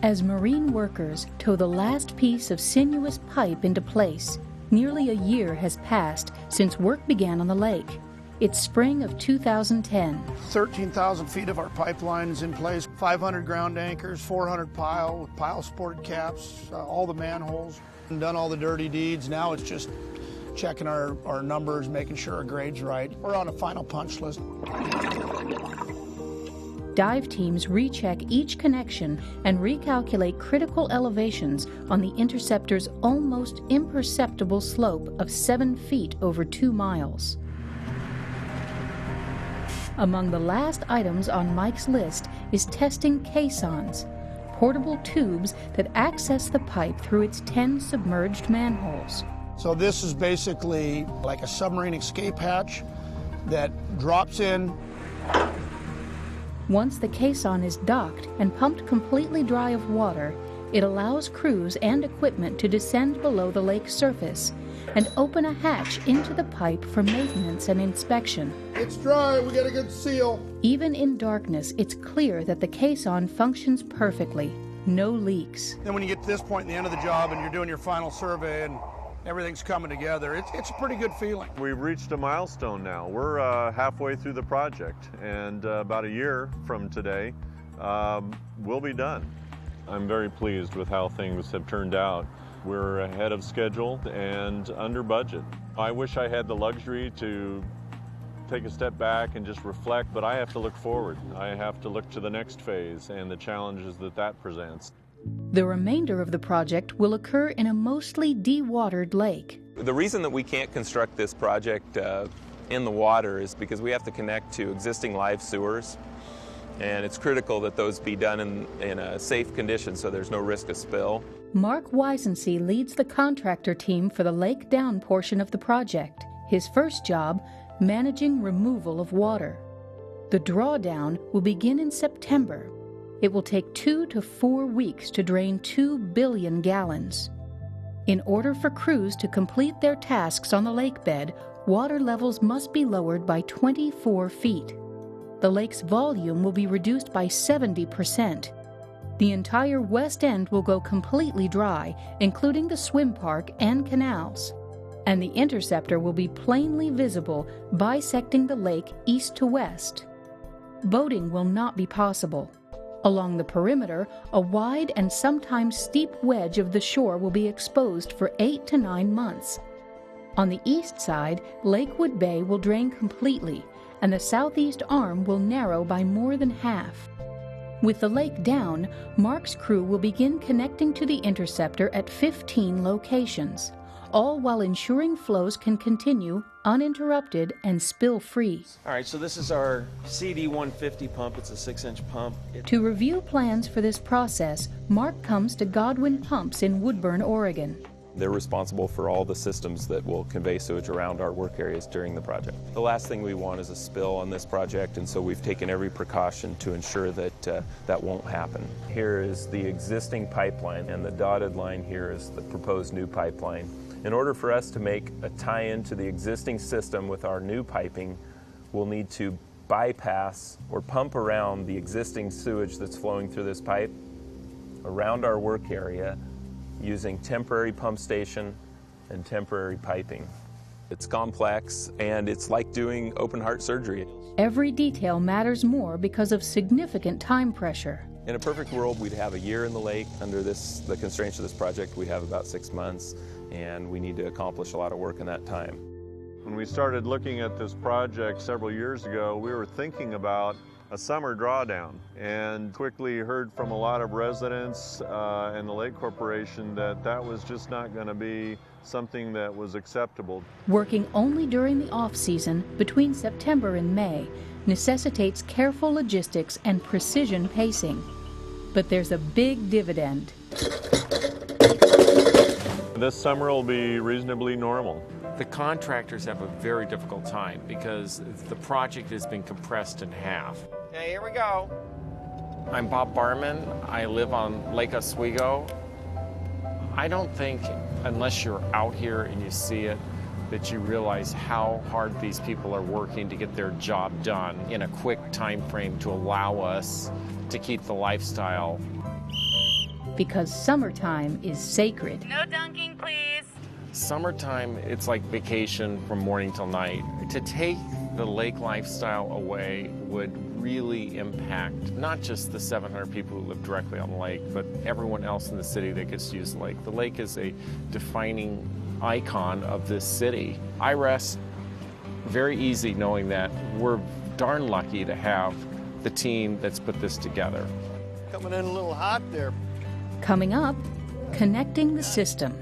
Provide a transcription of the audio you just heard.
As marine workers tow the last piece of sinuous pipe into place, nearly a year has passed since work began on the lake. It's spring of 2010. 13,000 feet of our pipeline is in place, 500 ground anchors, 400 pile with pile supported caps, all the manholes, and done all the dirty deeds. Now it's just checking our numbers, making sure our grade's right. We're on a final punch list. Dive teams recheck each connection and recalculate critical elevations on the interceptor's almost imperceptible slope of 7 feet over 2 miles. Among the last items on Mike's list is testing caissons, portable tubes that access the pipe through its 10 submerged manholes. So this is basically like a submarine escape hatch that drops in. Once the caisson is docked and pumped completely dry of water, it allows crews and equipment to descend below the lake's surface and open a hatch into the pipe for maintenance and inspection. It's dry, we got a good seal. Even in darkness, it's clear that the caisson functions perfectly. No leaks. Then when you get to this point in the end of the job and you're doing your final survey and everything's coming together, it's a pretty good feeling. We've reached a milestone now. We're halfway through the project, and about a year from today, we'll be done. I'm very pleased with how things have turned out. We're ahead of schedule and under budget. I wish I had the luxury to take a step back and just reflect, but I have to look forward. I have to look to the next phase and the challenges that presents. The remainder of the project will occur in a mostly dewatered lake. The reason that we can't construct this project in the water is because we have to connect to existing live sewers, and it's critical that those be done in a safe condition so there's no risk of spill. Mark Weisensee leads the contractor team for the lake down portion of the project. His first job, managing removal of water. The drawdown will begin in September. It will take 2 to 4 weeks to drain 2 billion gallons. In order for crews to complete their tasks on the lake bed, water levels must be lowered by 24 feet. The lake's volume will be reduced by 70%. The entire west end will go completely dry, including the swim park and canals. And the interceptor will be plainly visible, bisecting the lake east to west. Boating will not be possible. Along the perimeter, a wide and sometimes steep wedge of the shore will be exposed for 8 to 9 months. On the east side, Lakewood Bay will drain completely, and the southeast arm will narrow by more than half. With the lake down, Mark's crew will begin connecting to the interceptor at 15 locations, all while ensuring flows can continue uninterrupted and spill-free. All right, so this is our CD150 pump. It's a 6-inch pump. To review plans for this process, Mark comes to Godwin Pumps in Woodburn, Oregon. They're responsible for all the systems that will convey sewage around our work areas during the project. The last thing we want is a spill on this project, and so we've taken every precaution to ensure that that won't happen. Here is the existing pipeline, and the dotted line here is the proposed new pipeline. In order for us to make a tie-in to the existing system with our new piping, we'll need to bypass or pump around the existing sewage that's flowing through this pipe around our work area using temporary pump station and temporary piping. It's complex, and it's like doing open heart surgery. Every detail matters more because of significant time pressure. In a perfect world, we'd have a year in the lake. Under the constraints of this project, we have about 6 months, and we need to accomplish a lot of work in that time. When we started looking at this project several years ago, we were thinking about a summer drawdown, and quickly heard from a lot of residents and the Lake Corporation that was just not going to be something that was acceptable. Working only during the off-season, between September and May, necessitates careful logistics and precision pacing. But there's a big dividend. This summer will be reasonably normal. The contractors have a very difficult time because the project has been compressed in half. Okay, here we go. I'm Bob Barman. I live on Lake Oswego. I don't think, unless you're out here and you see it, that you realize how hard these people are working to get their job done in a quick time frame to allow us to keep the lifestyle. because summertime is sacred. No dunking, please. Summertime, it's like vacation from morning till night. To take the lake lifestyle away would really impact not just the 700 people who live directly on the lake, but everyone else in the city that gets to use the lake. The lake is a defining icon of this city. I rest very easy knowing that we're darn lucky to have the team that's put this together. Coming in a little hot there. Coming up, connecting the system.